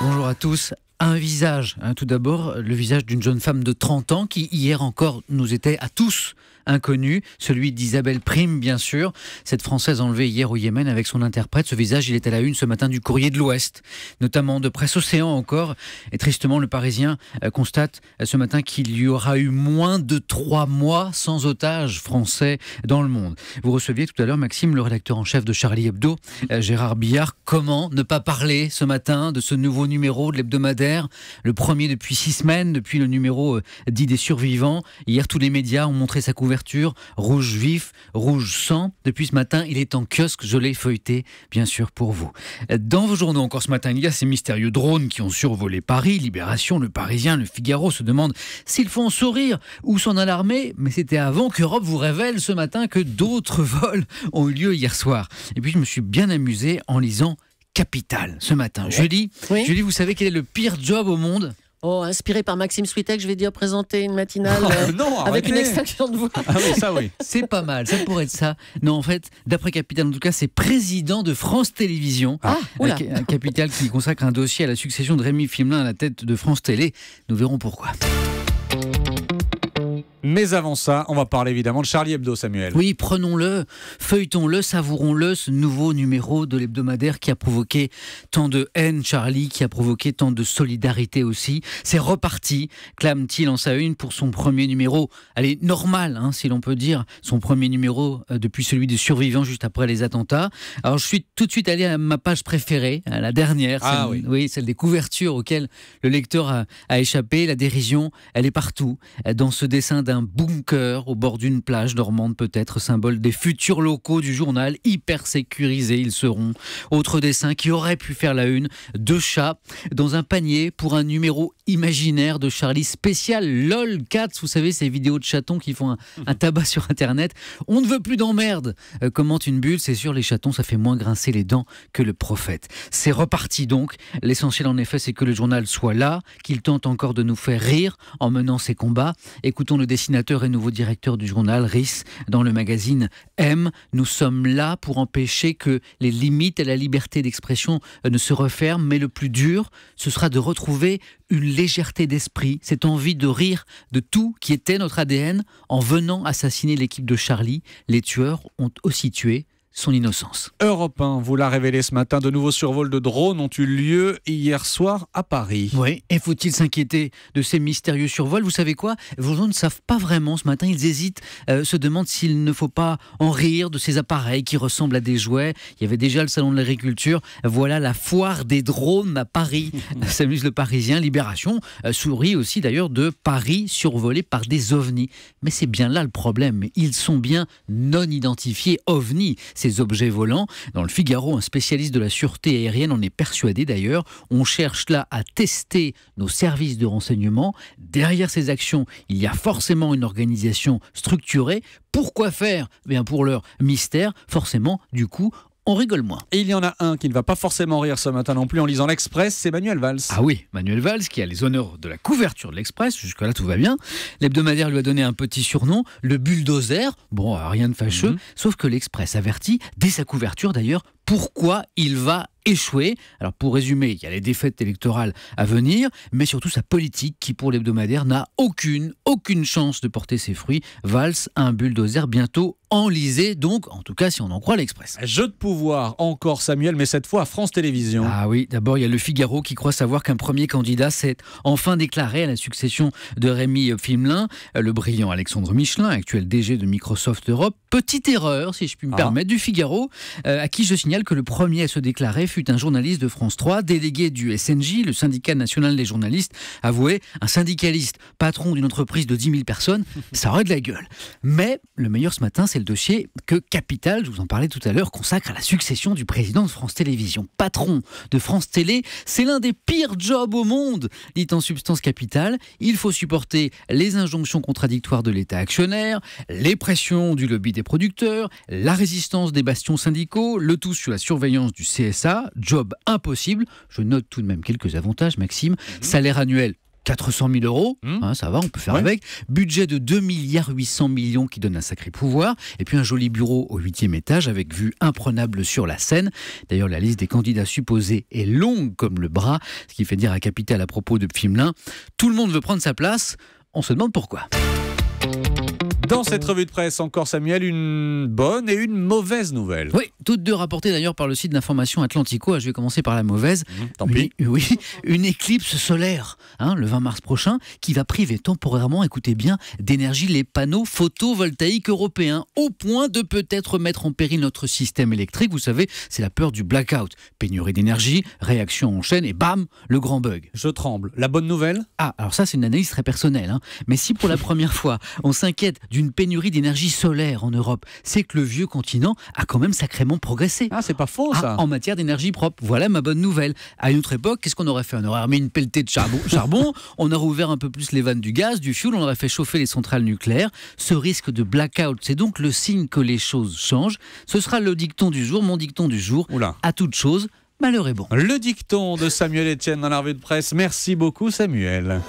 Bonjour à tous. Un visage, tout d'abord, le visage d'une jeune femme de 30 ans qui hier encore nous était à tous inconnu, celui d'Isabelle Prime bien sûr, cette Française enlevée hier au Yémen avec son interprète. Ce visage, il est à la une ce matin du Courrier de l'Ouest, notamment de Presse Océan encore, et tristement le Parisien constate ce matin qu'il y aura eu moins de 3 mois sans otages français dans le monde. Vous receviez tout à l'heure, Maxime, le rédacteur en chef de Charlie Hebdo, Gérard Billard. Comment ne pas parler ce matin de ce nouveau numéro de l'hebdomadaire, le premier depuis 6 semaines, depuis le numéro dit des survivants. Hier, tous les médias ont montré sa couverture, rouge vif, rouge sang. Depuis ce matin, il est en kiosque, je l'ai feuilleté, bien sûr, pour vous. Dans vos journaux, encore ce matin, il y a ces mystérieux drones qui ont survolé Paris. Libération, Le Parisien, Le Figaro se demandent s'ils font sourire ou s'en alarmer. Mais c'était avant qu'Europe vous révèle ce matin que d'autres vols ont eu lieu hier soir. Et puis, je me suis bien amusé en lisant Capital ce matin. Julie, vous savez quel est le pire job au monde ? Oh, inspiré par Maxime Switek, je vais dire présenter une matinale non, avec une extraction de voix. Ah oui, ça oui. C'est pas mal, ça pourrait être ça. Non, en fait, d'après Capital, en tout cas, c'est président de France Télévisions. Un Capital qui consacre un dossier à la succession de Rémi Fimelin à la tête de France Télé. Nous verrons pourquoi. Mais avant ça, on va parler évidemment de Charlie Hebdo, Samuel. Oui, prenons-le, feuilletons-le, savourons-le, ce nouveau numéro de l'hebdomadaire qui a provoqué tant de haine, Charlie, qui a provoqué tant de solidarité aussi. C'est reparti, clame-t-il en sa une pour son premier numéro. Allez, normal, si l'on peut dire, son premier numéro depuis celui des survivants juste après les attentats. Alors je suis tout de suite allé à ma page préférée, à la dernière, celle des couvertures auxquelles le lecteur a échappé. La dérision, elle est partout, dans ce dessin d'un bunker au bord d'une plage normande, peut-être symbole des futurs locaux du journal, hyper sécurisés ils seront. Autre dessin qui aurait pu faire la une, 2 chats dans un panier pour un numéro imaginaire de Charlie spécial LOL Cats, vous savez ces vidéos de chatons qui font un tabac sur internet. On ne veut plus d'emmerde, commente une bulle, c'est sûr les chatons ça fait moins grincer les dents que le prophète. C'est reparti donc, l'essentiel en effet c'est que le journal soit là, qu'il tente encore de nous faire rire en menant ses combats. Écoutons le dessinateur et nouveau directeur du journal, Rhys, dans le magazine M. Nous sommes là pour empêcher que les limites à la liberté d'expression ne se referment, mais le plus dur, ce sera de retrouver une légèreté d'esprit, cette envie de rire de tout qui était notre ADN en venant assassiner l'équipe de Charlie. Les tueurs ont aussi tué son innocence. Europe 1 vous l'a révélé ce matin, de nouveaux survols de drones ont eu lieu hier soir à Paris. Oui, et faut-il s'inquiéter de ces mystérieux survols ? Vous savez quoi ? Vos gens ne savent pas vraiment ce matin, ils hésitent, se demandent s'il ne faut pas en rire de ces appareils qui ressemblent à des jouets. Il y avait déjà le salon de l'agriculture, voilà la foire des drones à Paris. S'amuse le Parisien. Libération sourit aussi d'ailleurs de Paris survolé par des ovnis. Mais c'est bien là le problème, ils sont bien non identifiés ovnis. Ces objets volants. Dans le Figaro, un spécialiste de la sûreté aérienne en est persuadé d'ailleurs. On cherche là à tester nos services de renseignement. Derrière ces actions, il y a forcément une organisation structurée. Pourquoi faire ? Bien pour leur mystère, forcément, du coup, on rigole moins. Et il y en a un qui ne va pas forcément rire ce matin non plus en lisant l'Express, c'est Manuel Valls. Ah oui, Manuel Valls qui a les honneurs de la couverture de l'Express, jusque-là tout va bien. L'hebdomadaire lui a donné un petit surnom, le bulldozer. Bon, rien de fâcheux, sauf que l'Express avertit, dès sa couverture d'ailleurs, pourquoi il va échouer. Alors pour résumer, il y a les défaites électorales à venir, mais surtout sa politique qui pour l'hebdomadaire n'a aucune chance de porter ses fruits. Valls a un bulldozer bientôt enlisé, donc en tout cas si on en croit l'Express. Jeu de pouvoir encore Samuel, mais cette fois à France Télévisions. Ah oui, d'abord il y a le Figaro qui croit savoir qu'un premier candidat s'est enfin déclaré à la succession de Rémi Fimelin, le brillant Alexandre Michelin, actuel DG de Microsoft Europe. Petite erreur, si je puis me permettre, du Figaro, à qui je signale que le premier à se déclarer fut un journaliste de France 3, délégué du SNJ, le syndicat national des journalistes. Avouez, un syndicaliste, patron d'une entreprise de 10 000 personnes, ça aurait de la gueule. Mais le meilleur ce matin, c'est le dossier que Capital, je vous en parlais tout à l'heure, consacre à la succession du président de France Télévisions. Patron de France Télé, c'est l'un des pires jobs au monde, dit en substance Capital. Il faut supporter les injonctions contradictoires de l'État actionnaire, les pressions du lobby des producteurs, la résistance des bastions syndicaux, le tout sous la surveillance du CSA. Job impossible. Je note tout de même quelques avantages, Maxime. Salaire annuel 400 000 euros, ça va, on peut faire avec. Budget de 2,8 milliards qui donne un sacré pouvoir. Et puis un joli bureau au 8e étage avec vue imprenable sur la Seine. D'ailleurs, la liste des candidats supposés est longue comme le bras, ce qui fait dire à Capital à propos de Pfimelin, tout le monde veut prendre sa place, on se demande pourquoi. Dans cette revue de presse, encore Samuel, une bonne et une mauvaise nouvelle. Oui, toutes deux rapportées d'ailleurs par le site d'information Atlantico. Je vais commencer par la mauvaise. Tant pis. Oui, une éclipse solaire, le 20 mars prochain, qui va priver temporairement, écoutez bien, d'énergie les panneaux photovoltaïques européens, au point de peut-être mettre en péril notre système électrique. Vous savez, c'est la peur du blackout. Pénurie d'énergie, réaction en chaîne et bam, le grand bug. Je tremble. La bonne nouvelle ? Ah, alors ça c'est une analyse très personnelle. Mais si pour la première fois, on s'inquiète d'une pénurie d'énergie solaire en Europe, c'est que le vieux continent a quand même sacrément progressé. Ah, c'est pas faux ça. En matière d'énergie propre. Voilà ma bonne nouvelle. À une autre époque, qu'est-ce qu'on aurait fait ? On aurait remis une pelletée de charbon, on aurait ouvert un peu plus les vannes du gaz, du fioul, on aurait fait chauffer les centrales nucléaires. Ce risque de blackout, c'est donc le signe que les choses changent. Ce sera le dicton du jour, mon dicton du jour. Oula. À toute chose, malheur est bon. Le dicton de Samuel Etienne dans la revue de presse. Merci beaucoup Samuel.